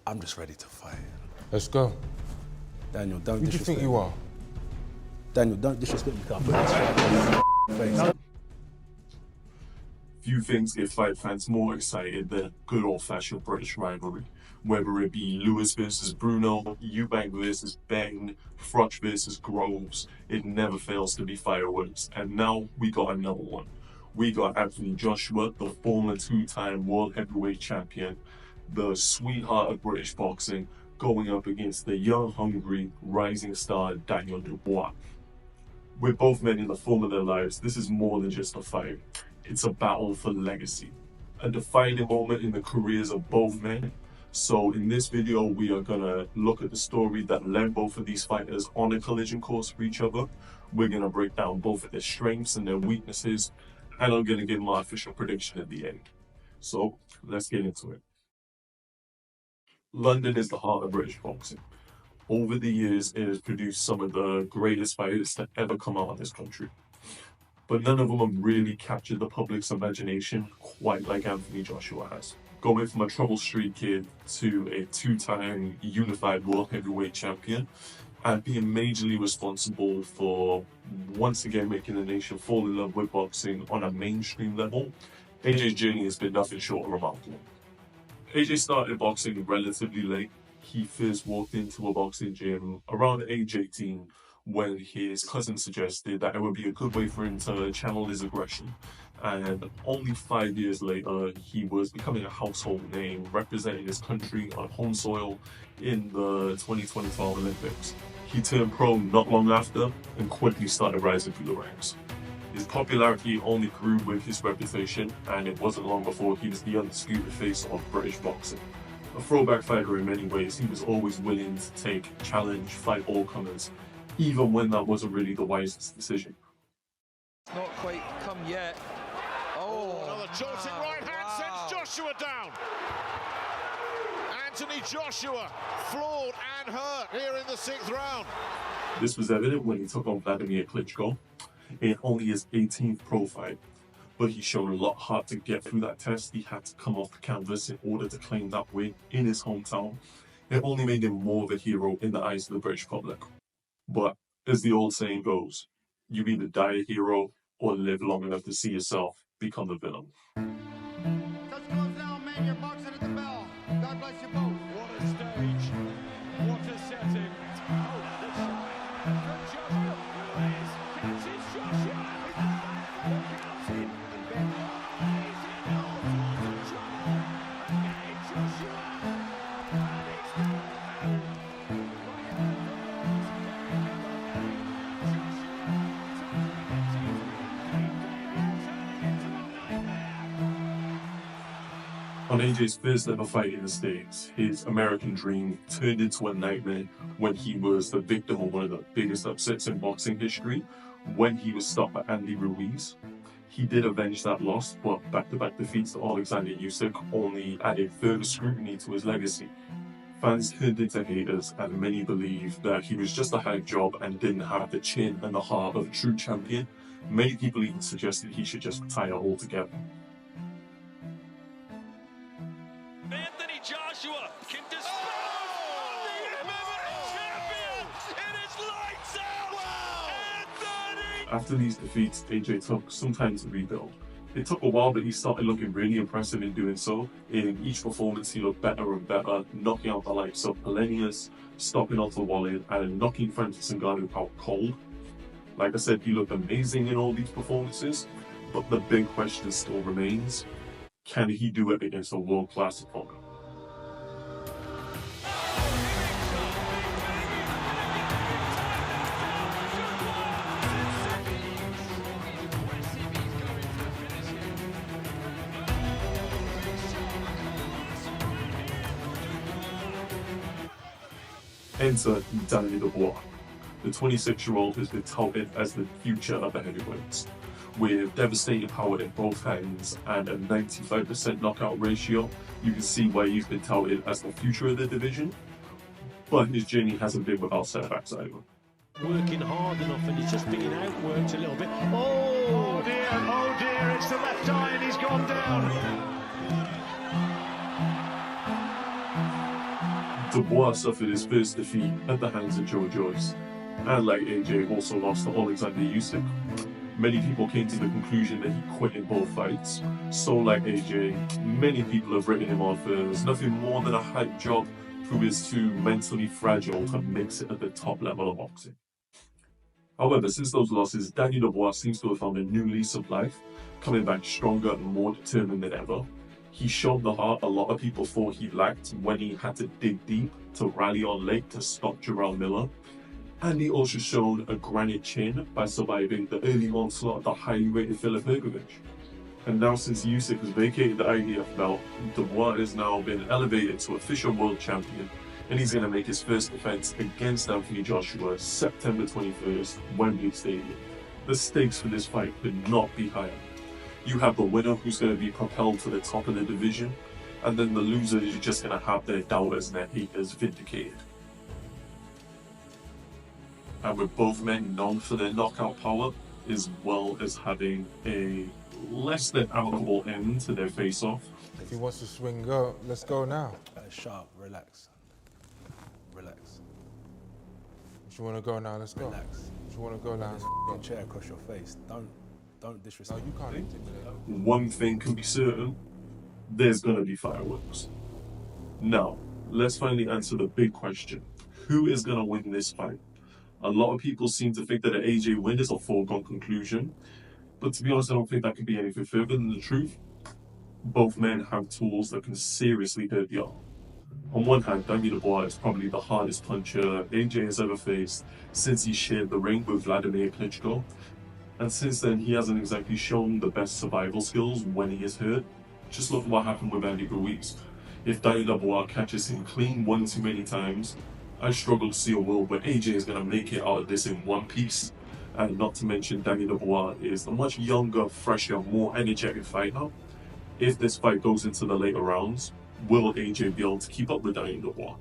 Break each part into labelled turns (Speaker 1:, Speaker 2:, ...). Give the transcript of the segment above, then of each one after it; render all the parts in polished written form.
Speaker 1: I'm just ready to fight.
Speaker 2: Let's go.
Speaker 1: Daniel, don't
Speaker 2: Who do you
Speaker 1: disrespect
Speaker 2: think you are?
Speaker 1: Daniel, don't disrespect me. Can't put this shit on your face.
Speaker 3: Few things get fight fans more excited than a good old-fashioned British rivalry. Whether it be Lewis versus Bruno, Eubank versus Bang, Froch versus Groves, it never fails to be fireworks. And now we got another one. We got Anthony Joshua, the former two-time world heavyweight champion, the sweetheart of British boxing, going up against the young, hungry, rising star Daniel Dubois. With both men in the form of their lives, this is more than just a fight. It's a battle for legacy, a defining moment in the careers of both men. So in this video, we are gonna look at the story that led both of these fighters on a collision course for each other. We're gonna break down both of their strengths and their weaknesses, and I'm gonna give my official prediction at the end. So let's get into it. London is the heart of British boxing. Over the years, it has produced some of the greatest fighters to ever come out of this country. But none of them have really captured the public's imagination quite like Anthony Joshua has. Going from a trouble street kid to a two-time unified world heavyweight champion, and being majorly responsible for once again making the nation fall in love with boxing on a mainstream level, AJ's journey has been nothing short of remarkable. AJ started boxing relatively late. He first walked into a boxing gym around age 18 when his cousin suggested that it would be a good way for him to channel his aggression. And only 5 years later, he was becoming a household name, representing his country on home soil in the 2012 Olympics. He turned pro not long after and quickly started rising through the ranks. His popularity only grew with his reputation, and it wasn't long before he was the undisputed face of British boxing. A throwback fighter in many ways, he was always willing to take challenge, fight all comers, even when that wasn't really the wisest decision.
Speaker 4: Not quite come yet. Oh,
Speaker 5: another jolting right hand sends Joshua down. Anthony Joshua floored and hurt here in the 6th round.
Speaker 3: This was evident when he took on Vladimir Klitschko in only his 18th pro fight. But he showed a lot hard to get through that test. He had to come off the canvas in order to claim that win in his hometown. It only made him more of a hero in the eyes of the British public. But as the old saying goes, you either die a hero or live long enough to see yourself become the villain.
Speaker 6: Touch gloves now, man. You're boxing at the bell. God bless you both.
Speaker 5: What a stage. What a setting. Oh, the shot from Joshua. Lewis catches Joshua. Counts in.
Speaker 3: On AJ's first ever fight in the States, his American dream turned into a nightmare when he was the victim of one of the biggest upsets in boxing history when he was stopped by Andy Ruiz. He did avenge that loss, but back-to-back defeats to Alexander Usyk only added further scrutiny to his legacy. Fans turned into haters, and many believed that he was just a hype job and didn't have the chin and the heart of a true champion. Many people even suggested he should just retire altogether.
Speaker 5: Anthony Joshua can dispose of the MMA champion. It is lights out. Wow. Anthony.
Speaker 3: After these defeats, AJ took some time to rebuild. It took a while, but he started looking really impressive in doing so. In each performance, he looked better and better, knocking out the likes of Polenius, stopping Otto Wallin, and knocking Francis Ngannou out cold. Like I said, he looked amazing in all these performances, but the big question still remains, can he do it against a world-class opponent? Enter Daniel Dubois. The 26-year-old has been touted as the future of the heavyweights. With devastating power in both hands and a 95% knockout ratio, you can see why he's been touted as the future of the division. But his journey hasn't been without setbacks either.
Speaker 7: Working hard enough and he's just being outworked a little bit. Oh dear, it's the left eye and he's gone down.
Speaker 3: Dubois suffered his first defeat at the hands of Joe Joyce, and like AJ, also lost to Alexander Usyk. Many people came to the conclusion that he quit in both fights. So like AJ, many people have written him off as nothing more than a hype job who is too mentally fragile to mix it at the top level of boxing. However, since those losses, Daniel Dubois seems to have found a new lease of life, coming back stronger and more determined than ever. He showed the heart a lot of people thought he lacked when he had to dig deep to rally on late to stop Jarrell Miller. And he also showed a granite chin by surviving the early onslaught of the highly rated Filip Hrgovic. And now since Usyk has vacated the IBF belt, Dubois has now been elevated to official world champion, and he's going to make his first defense against Anthony Joshua September 21st, Wembley Stadium. The stakes for this fight could not be higher. You have the winner who's going to be propelled to the top of the division, and then the loser is just going to have their doubters and their haters vindicated. And with both men known for their knockout power, as well as having a less than amicable end to their face-off.
Speaker 2: If he wants to swing, go. Let's go now.
Speaker 1: Sharp, relax. Relax.
Speaker 2: If you want to go now, let's go.
Speaker 1: Relax.
Speaker 2: If you want to go now, let's
Speaker 1: Get
Speaker 2: go.
Speaker 1: a chair across your face. Don't disrespect.
Speaker 2: No, you can't intimidate.
Speaker 3: One thing can be certain, there's gonna be fireworks. Now, let's finally answer the big question. Who is gonna win this fight? A lot of people seem to think that an AJ win is a foregone conclusion, but to be honest, I don't think that could be anything further than the truth. Both men have tools that can seriously hurt the arm. On one hand, Daniel Dubois is probably the hardest puncher AJ has ever faced since he shared the ring with Vladimir Klitschko, and since then he hasn't exactly shown the best survival skills when he is hurt. Just look at what happened with Andy Ruiz. If Daniel Dubois catches him clean one too many times, I struggle to see a world where AJ is going to make it out of this in one piece. And not to mention, Daniel Dubois is a much younger, fresher, more energetic fighter. If this fight goes into the later rounds, will AJ be able to keep up with Daniel Dubois?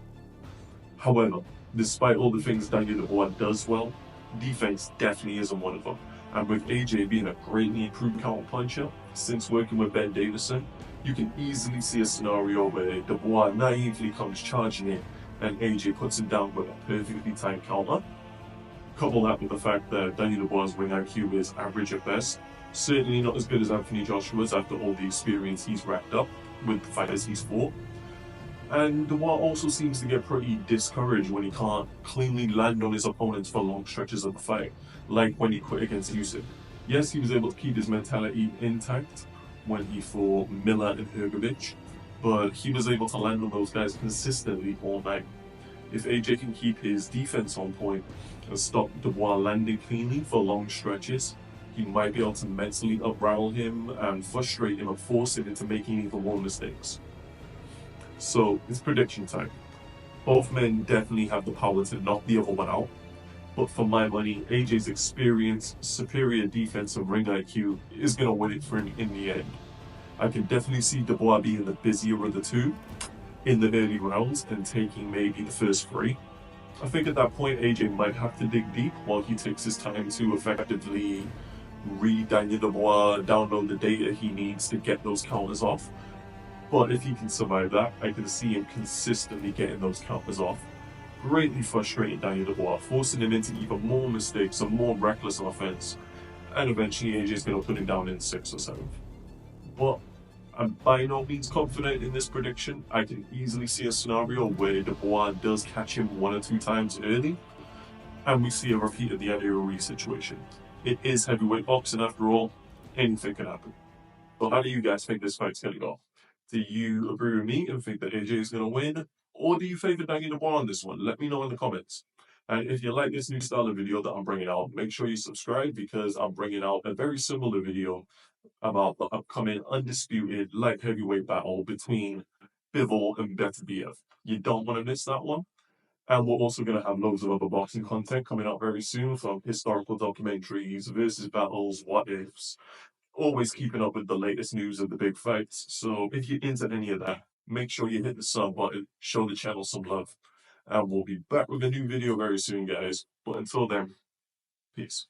Speaker 3: However, despite all the things Daniel Dubois does well, defense definitely isn't one of them. And with AJ being a greatly improved counter-puncher, since working with Ben Davison, you can easily see a scenario where Dubois naively comes charging in and AJ puts him down with a perfectly timed counter. Couple that with the fact that Daniel Dubois' wing IQ is average at best, certainly not as good as Anthony Joshua's after all the experience he's racked up with the fighters he's fought. And Dubois also seems to get pretty discouraged when he can't cleanly land on his opponents for long stretches of the fight, like when he quit against Usyk. Yes, he was able to keep his mentality intact when he fought Miller and Hrgovic, but he was able to land on those guys consistently all night. If AJ can keep his defense on point and stop Dubois landing cleanly for long stretches, he might be able to mentally up-rattle him and frustrate him and force him into making even more mistakes. So, it's prediction time. Both men definitely have the power to knock the other one out, but for my money, AJ's experience, superior defense and ring IQ is going to win it for him in the end. I can definitely see Dubois being the busier of the two in the early rounds and taking maybe the first three. I think at that point AJ might have to dig deep while he takes his time to effectively read Daniel Dubois, download the data he needs to get those counters off. But if he can survive that, I can see him consistently getting those counters off, greatly frustrating Daniel Dubois, forcing him into even more mistakes and more reckless offense, and eventually AJ's going to put him down in 6 or 7. But I'm by no means confident in this prediction. I can easily see a scenario where Dubois does catch him 1 or 2 times early, and we see a repeat of the Andy Ruiz situation. It is heavyweight boxing after all, anything can happen. So how do you guys think this fight's going to go? Do you agree with me and think that AJ is going to win? Or do you favor Daniel Dubois on this one? Let me know in the comments. And if you like this new style of video that I'm bringing out, make sure you subscribe because I'm bringing out a very similar video about the upcoming undisputed light heavyweight battle between Bivol and Beterbiev. You don't want to miss that one. And we're also going to have loads of other boxing content coming out very soon, from historical documentaries, versus battles, what ifs, always keeping up with the latest news of the big fights. So if you're into any of that, make sure you hit the sub button, show the channel some love, and we'll be back with a new video very soon, guys. But until then, peace.